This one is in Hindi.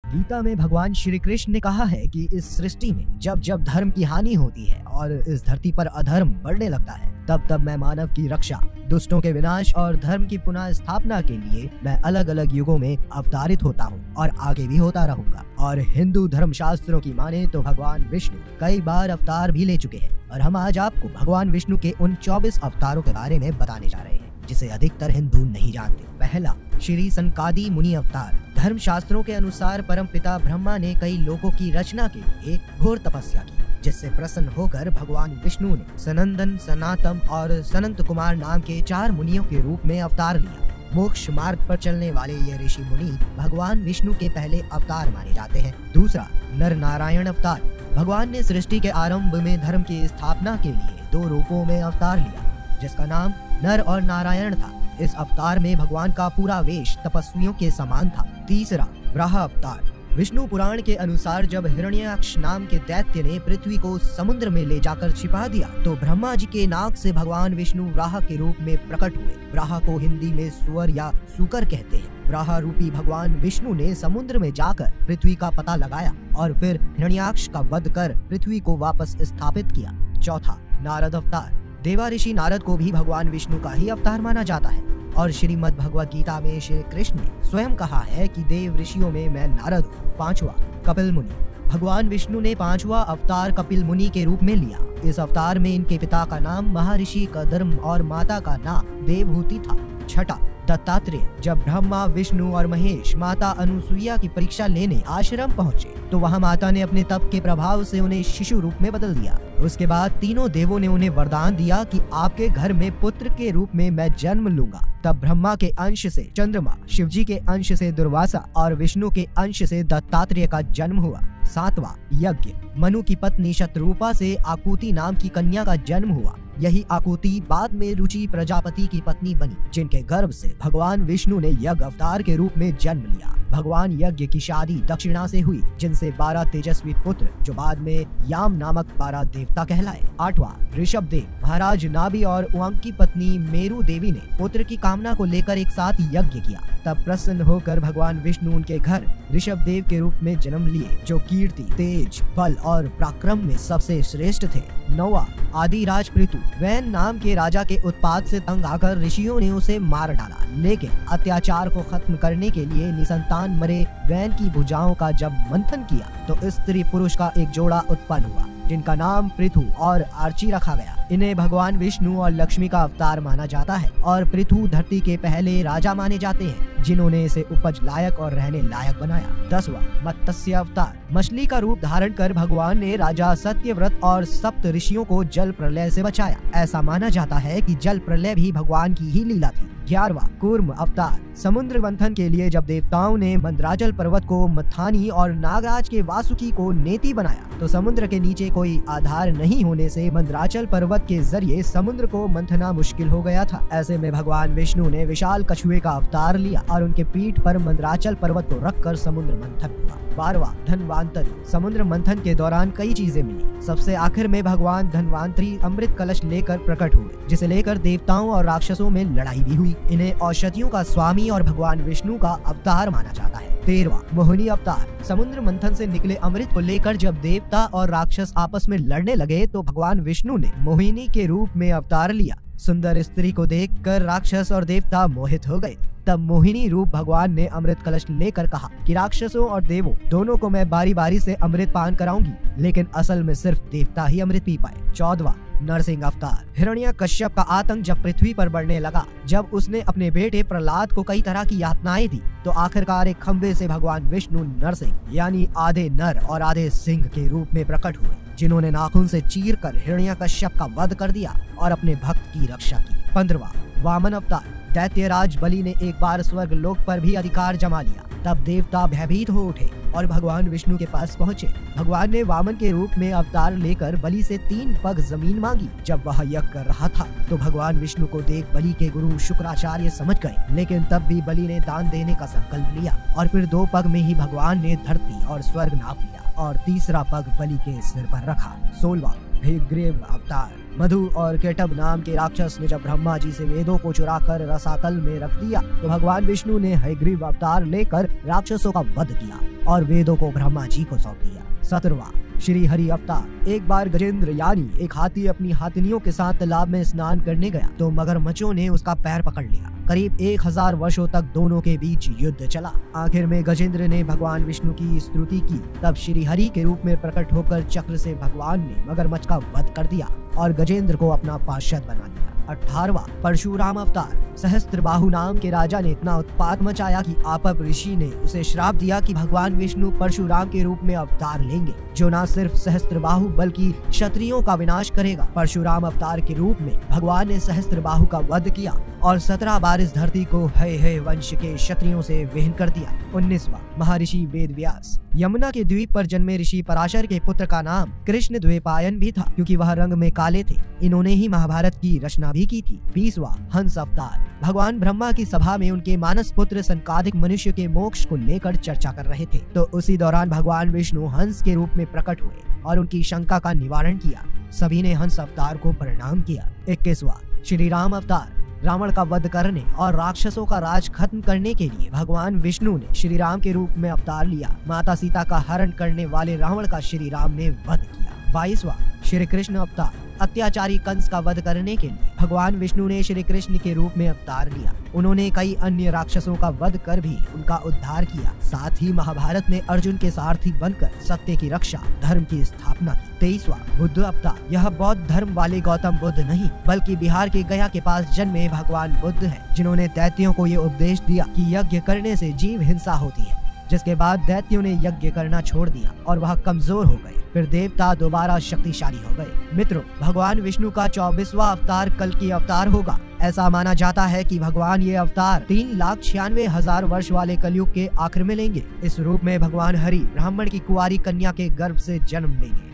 गीता में भगवान श्री कृष्ण ने कहा है कि इस सृष्टि में जब जब धर्म की हानि होती है और इस धरती पर अधर्म बढ़ने लगता है, तब तब मैं मानव की रक्षा, दुष्टों के विनाश और धर्म की पुनः स्थापना के लिए मैं अलग अलग युगों में अवतारित होता हूँ और आगे भी होता रहूंगा। और हिंदू धर्म शास्त्रों की माने तो भगवान विष्णु कई बार अवतार भी ले चुके हैं और हम आज आपको भगवान विष्णु के उन 24 अवतारों के बारे में बताने जा रहे हैं जिसे अधिकतर हिंदू नहीं जानते। पहला, श्री सनकादि मुनि अवतार। धर्म शास्त्रों के अनुसार परमपिता ब्रह्मा ने कई लोकों की रचना के लिए घोर तपस्या की, जिससे प्रसन्न होकर भगवान विष्णु ने सनंदन, सनातम और सनंत कुमार नाम के 4 मुनियों के रूप में अवतार लिया। मोक्ष मार्ग पर चलने वाले ये ऋषि मुनि भगवान विष्णु के पहले अवतार माने जाते हैं। दूसरा, नर नारायण अवतार। भगवान ने सृष्टि के आरंभ में धर्म की स्थापना के लिए 2 रूपों में अवतार लिया, जिसका नाम नर और नारायण था। इस अवतार में भगवान का पूरा वेश तपस्वियों के समान था। तीसरा, वराह अवतार। विष्णु पुराण के अनुसार जब हिरण्याक्ष नाम के दैत्य ने पृथ्वी को समुद्र में ले जाकर छिपा दिया, तो ब्रह्मा जी के नाक से भगवान विष्णु वराह के रूप में प्रकट हुए। वराह को हिंदी में सुअर या सूकर कहते हैं। वराह रूपी भगवान विष्णु ने समुद्र में जाकर पृथ्वी का पता लगाया और फिर हिरण्याक्ष का वध कर पृथ्वी को वापस स्थापित किया। चौथा, नारद अवतार। देवा ऋषि नारद को भी भगवान विष्णु का ही अवतार माना जाता है और श्रीमद् भगवत गीता में श्री कृष्ण ने स्वयं कहा है कि देव ऋषियों में मैं नारद हूँ। पांचवा, कपिल मुनि। भगवान विष्णु ने 5वां अवतार कपिल मुनि के रूप में लिया। इस अवतार में इनके पिता का नाम महर्षि कदर्म और माता का नाम देवहूति था। छठा, दत्तात्रेय। जब ब्रह्मा, विष्णु और महेश माता अनुसुईया की परीक्षा लेने आश्रम पहुँचे, तो वहाँ माता ने अपने तप के प्रभाव से उन्हें शिशु रूप में बदल दिया। उसके बाद तीनों देवों ने उन्हें वरदान दिया कि आपके घर में पुत्र के रूप में मैं जन्म लूंगा। तब ब्रह्मा के अंश से चंद्रमा, शिवजी के अंश से दुर्वासा और विष्णु के अंश से दत्तात्रेय का जन्म हुआ। 7वां, यज्ञ। मनु की पत्नी शतरूपा से आकुति नाम की कन्या का जन्म हुआ। यही आकुति बाद में रुचि प्रजापति की पत्नी बनी, जिनके गर्भ से भगवान विष्णु ने यज्ञ अवतार के रूप में जन्म लिया। भगवान यज्ञ की शादी दक्षिणा से हुई, जिनसे 12 तेजस्वी पुत्र, जो बाद में याम नामक 12 देवता कहलाए। 8वां, ऋषभ देव। महाराज नाभि और उआंग की पत्नी मेरु देवी ने पुत्र की कामना को लेकर एक साथ यज्ञ किया। तब प्रसन्न होकर भगवान विष्णु उनके घर ऋषभ देव के रूप में जन्म लिए, जो कीर्ति, तेज, बल और पराक्रम में सबसे श्रेष्ठ थे। 9वां, आदिराज पृथु। वैन नाम के राजा के उत्पात से तंग आकर ऋषियों ने उसे मार डाला, लेकिन अत्याचार को खत्म करने के लिए निसंतान मरे वैन की भुजाओं का जब मंथन किया, तो स्त्री पुरुष का एक जोड़ा उत्पन्न हुआ, जिनका नाम पृथु और आर्ची रखा गया। इन्हें भगवान विष्णु और लक्ष्मी का अवतार माना जाता है और पृथु धरती के पहले राजा माने जाते हैं, जिन्होंने इसे उपज लायक और रहने लायक बनाया। 10वां, मत्स्य अवतार। मछली का रूप धारण कर भगवान ने राजा सत्यव्रत और सप्त ऋषियों को जल प्रलय से बचाया। ऐसा माना जाता है कि जल प्रलय भी भगवान की ही लीला थी। 11वां, कूर्म अवतार। समुद्र मंथन के लिए जब देवताओं ने मंदराचल पर्वत को मथानी और नागराज के वासुकी को नेति बनाया, तो समुद्र के नीचे कोई आधार नहीं होने से मंदराचल पर्वत के जरिए समुद्र को मंथना मुश्किल हो गया था। ऐसे में भगवान विष्णु ने विशाल कछुए का अवतार लिया और उनके पीठ पर मंदराचल पर्वत को रखकर समुद्र मंथन हुआ। 12वां, धन्वंतरी। समुद्र मंथन के दौरान कई चीजें मिली। सबसे आखिर में भगवान धन्वंतरी अमृत कलश लेकर प्रकट हुए, जिसे लेकर देवताओं और राक्षसों में लड़ाई भी हुई। इन्हें औषधियों का स्वामी और भगवान विष्णु का अवतार माना जाता है। 13वां, मोहिनी अवतार। समुद्र मंथन से निकले अमृत को लेकर जब देवता और राक्षस आपस में लड़ने लगे, तो भगवान विष्णु ने मोहिनी के रूप में अवतार लिया। सुंदर स्त्री को देखकर राक्षस और देवता मोहित हो गए। तब मोहिनी रूप भगवान ने अमृत कलश लेकर कहा कि राक्षसों और देवों दोनों को मैं बारी बारी से अमृत पान कराऊंगी, लेकिन असल में सिर्फ देवता ही अमृत पी पाए। 14वां, नरसिंह अवतार। हिरण्यकश्यप का आतंक जब पृथ्वी पर बढ़ने लगा, जब उसने अपने बेटे प्रहलाद को कई तरह की यातनाएं दी, तो आखिरकार एक खंबे से भगवान विष्णु नरसिंह यानी आधे नर और आधे सिंह के रूप में प्रकट हुए, जिन्होंने नाखून से चीरकर हिरण्यकश्यप का वध कर दिया और अपने भक्त की रक्षा की। 15वां, वामन अवतार। दैत्यराज बलि ने एक बार स्वर्ग लोक पर भी अधिकार जमा लिया। तब देवता भयभीत हो उठे और भगवान विष्णु के पास पहुँचे। भगवान ने वामन के रूप में अवतार लेकर बलि से 3 पग जमीन मांगी। जब वह यज्ञ कर रहा था, तो भगवान विष्णु को देख बलि के गुरु शुक्राचार्य समझ गए, लेकिन तब भी बलि ने दान देने का संकल्प लिया और फिर 2 पग में ही भगवान ने धरती और स्वर्ग नाप लिया और तीसरा पग बलि के सिर पर रखा। 16वां, हयग्रीव अवतार। मधु और केटब नाम के राक्षस ने जब ब्रह्मा जी से वेदों को चुराकर रसातल में रख दिया तो भगवान विष्णु ने हयग्रीव अवतार लेकर राक्षसों का वध किया और वेदों को ब्रह्मा जी को सौंप दिया। 17वां श्री हरि अवतार। एक बार गजेंद्र यानी एक हाथी अपनी हाथिनियों के साथ तालाब में स्नान करने गया तो मगरमच्छों ने उसका पैर पकड़ लिया। करीब 1000 वर्षों तक दोनों के बीच युद्ध चला। आखिर में गजेंद्र ने भगवान विष्णु की स्तुति की। तब श्री हरि के रूप में प्रकट होकर चक्र से भगवान ने मगरमच्छ का वध कर दिया और गजेंद्र को अपना पार्षद बना लिया। 18वां परशुराम अवतार। सहस्त्रबाहु नाम के राजा ने इतना उत्पात मचाया कि आपप ऋषि ने उसे श्राप दिया कि भगवान विष्णु परशुराम के रूप में अवतार लेंगे, जो न सिर्फ सहस्त्रबाहु बल्कि क्षत्रियों का विनाश करेगा। परशुराम अवतार के रूप में भगवान ने सहस्त्रबाहु का वध किया और 17 बार इस धरती को हय वंश के क्षत्रियों से विहीन कर दिया। 19वां महर्षि वेद व्यास। यमुना के द्वीप पर जन्मे ऋषि पराशर के पुत्र का नाम कृष्ण द्वैपायन भी था, क्योंकि वह रंग में काले थे। इन्होंने ही महाभारत की रचना भी की थी। 20वां हंस अवतार। भगवान ब्रह्मा की सभा में उनके मानस पुत्र संकादिक मनुष्य के मोक्ष को लेकर चर्चा कर रहे थे, तो उसी दौरान भगवान विष्णु हंस के रूप में प्रकट हुए और उनकी शंका का निवारण किया। सभी ने हंस अवतार को प्रणाम किया। 21वां श्री राम अवतार। रावण का वध करने और राक्षसों का राज खत्म करने के लिए भगवान विष्णु ने श्री राम के रूप में अवतार लिया। माता सीता का हरण करने वाले रावण का श्री राम ने वध किया। 22वां श्री कृष्ण अवतार। अत्याचारी कंस का वध करने के लिए भगवान विष्णु ने श्री कृष्ण के रूप में अवतार लिया। उन्होंने कई अन्य राक्षसों का वध कर भी उनका उद्धार किया। साथ ही महाभारत में अर्जुन के सारथी बनकर सत्य की रक्षा, धर्म की स्थापना की। 23वां बुद्ध अवतार। यह बौद्ध धर्म वाले गौतम बुद्ध नहीं बल्कि बिहार के गया के पास जन्मे भगवान बुद्ध हैं, जिन्होंने दैत्यों को ये उपदेश दिया कि यज्ञ करने से जीव हिंसा होती है। जिसके बाद दैत्यों ने यज्ञ करना छोड़ दिया और वह कमजोर हो गए। फिर देवता दोबारा शक्तिशाली हो गए। मित्रों, भगवान विष्णु का 24वां अवतार कल्कि अवतार होगा। ऐसा माना जाता है कि भगवान ये अवतार 3,96,000 वर्ष वाले कलयुग के आखिर में लेंगे। इस रूप में भगवान हरि ब्राह्मण की कुंवारी कन्या के गर्भ से जन्म लेंगे।